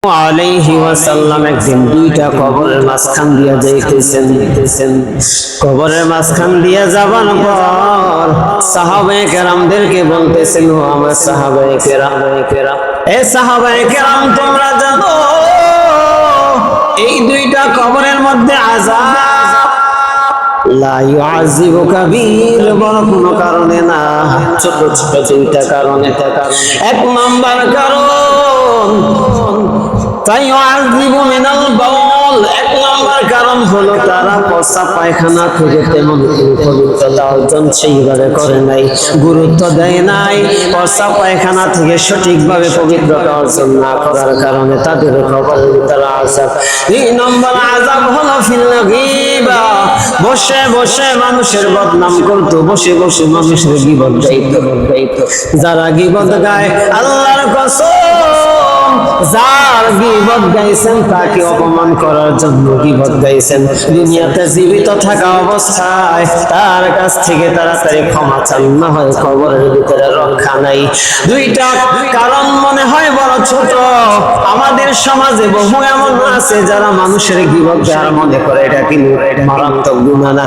আলাইহি ওয়াসাল্লাম একদিন দুইটা কবরের মাঝখান দিয়া যাইতেছেন। কবরের মাঝখান দিয়া যাবার পর সাহাবায়ে কেরামদেরকে বলতেছেন, ও আমার সাহাবায়ে কেরাম, এ সাহাবায়ে কেরাম, তোমরা জানো এই দুইটা কবরের মধ্যে আযাব লা ইউআযিবু কাবীর, বড় কোনো কারণে না, ছোট ছোট দুইটা কারণে। এক নাম্বার কারণ তাইউআযিবু মিনাল বাউল, এক নাম্বার কারণ হলো তারা পেশাব পায়খানা থেকে তেমন পবিত্রতা অর্জন সেইভাবে করে নাই, গুরুত্ব দেয় নাই। পেশাব পায়খানা থেকে সঠিকভাবে পবিত্রতা অর্জন না করার কারণে তাদের কবরের ভিতরে আযাব। দুই নম্বর আযাব হলো ফিল গীবা, বসে বসে মানুষের বদনাম করতো, বসে বসে মানুষের গীবত গাইতো। যারা গীবত গায়, আল্লাহর কসম, যার গীবত গাইছেন তাকে অপমান করার জন্য গীবত গাইছেন। দুনিয়াতে জীবিত থাকা অবস্থায় তার কাছ থেকে তাড়াতাড়ি ক্ষমা চান, না হয় কবরের ভিতরে রক্ষা নাই। দুইটা কারণ মনে হয় বড় ছোট, আমাদের সমাজে বহু এমন আছে যারা মানুষের গীবত গায় আর মনে করে এটা কিন্তু মারাত্মক গুনাহ না,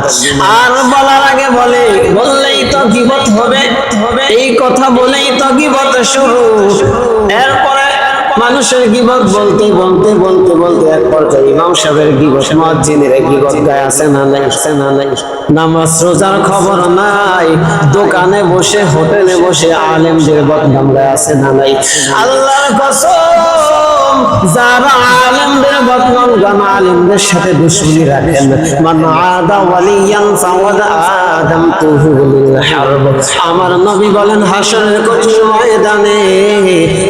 আর বলার আগে বললেই তো গীবত হবে, এই কথা বলেই তো গীবত শুরু। এরপরে মানুষের গীবত বলতে এক পর্যায়ে ইমাম সাহেবের গীবত, মুয়াজ্জিনের গীবত গায় আছে না নাই, নামাজ রোজার খবর নাই, দোকানে বসে হোটেলে বসে আলেমদের বদনাম গায় আছে না নাই। আল্লাহর কসম, যারা আলেমদের বদনাম গান, আলেমদের সাথে দুশমনি রাখেন, মান আদা ওয়ালিয়ান ফাওয়াদ আদামতুহু লিল হারব, আমার নবী বলেন হাসরের কঠিন ময়দানে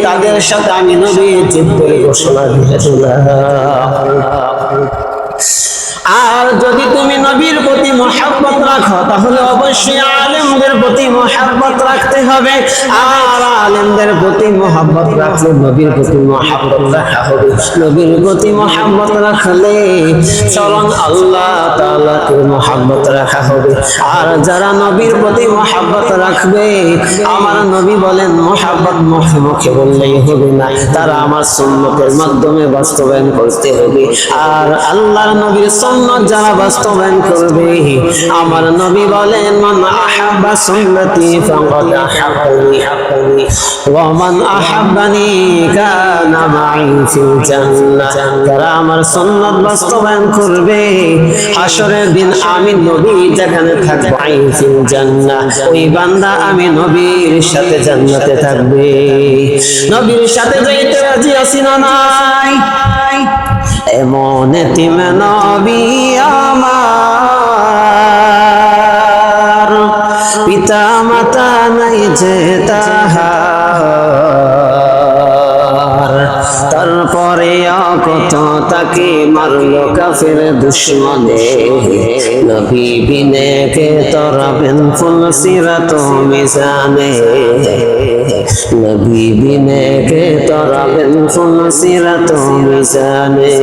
তাদের সাথে আমি নবী যুদ্ধের ঘোষণা দিয়েছিলাম। আর যদি তুমি নবীর প্রতি মহব্বত রাখো তাহলে অবশ্যই আলেমদের প্রতি মহব্বত রাখতে হবে, আর আলেমদের প্রতি মহব্বত রাখলে নবীর প্রতি মহব্বত রাখা হবে। নবীর প্রতি মহব্বত রাখলে স্বয়ং আল্লাহ তাআলাকে মহব্বত রাখা হবে। আর যারা নবীর প্রতি মহব্বত রাখবে, আমার নবী বলেন মহব্বত মুখে মুখে বললেই হবে না, তারা আমার সুন্নতের মাধ্যমে বাস্তবায়ন করতে হবে। আর আল্লাহর নবীর সুন্নাত যারা বাস্তবায়ন করবে, আমার নবী বলেন মান আহাব্বা সুন্নতি ফাকাদ আহাব্বানি ওয়া মান আহাব্বানি কানা মাই ফিল জান্নাহ, যারা আমার সুন্নাত বাস্তবায়ন করবে হাসরের দিন আমি নবী যেখানে থাকব আই ফিল জান্নাহ, ওই বান্দা আমি নবীর সাথে জান্নাতে থাকবে। নবীর সাথে যাইতে রাজি আছি না নাই? এমন এতিম নবী আমার, পিতা মাতা নাই যে তাহার, তারপরে কত তাকে মারলো কাফের দুশমনে, নবী বিনে কে তরাবেন ফুল সিরাত মিজানে, নবী বিনে কে তরাবেন ফুল সিরাত মিজানে।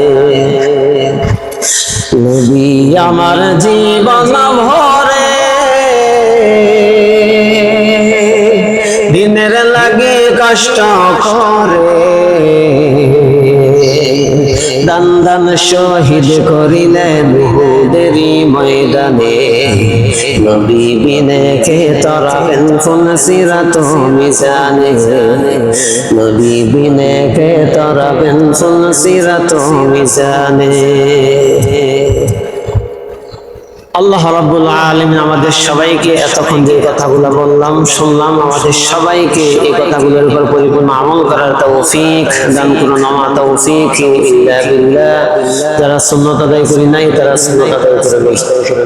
নবী আমার জীবন ভরে দিনের লাগে কষ্ট করে, দান দান শহীদ করিলেন উহুদেরই ময়দানে, নবী বিনে কে তরাবেন ফুল সিরাত মিজানে, নবী বিনে কে তরাবেন ফুল সিরাত মিজানে। আল্লাহ রাব্বুল আলামিন আমাদের সবাইকে এতক্ষণ যে কথাগুলো বললাম শুনলাম, আমাদের সবাইকে এই কথাগুলোর উপর পরিপূর্ণ আমল করার তৌফিক দান করুন। আমা তৌফিক ইল্লা বিল্লাহ। যারা সুন্নাত আদায় করি নাই তারা সুন্নাত আদায় করে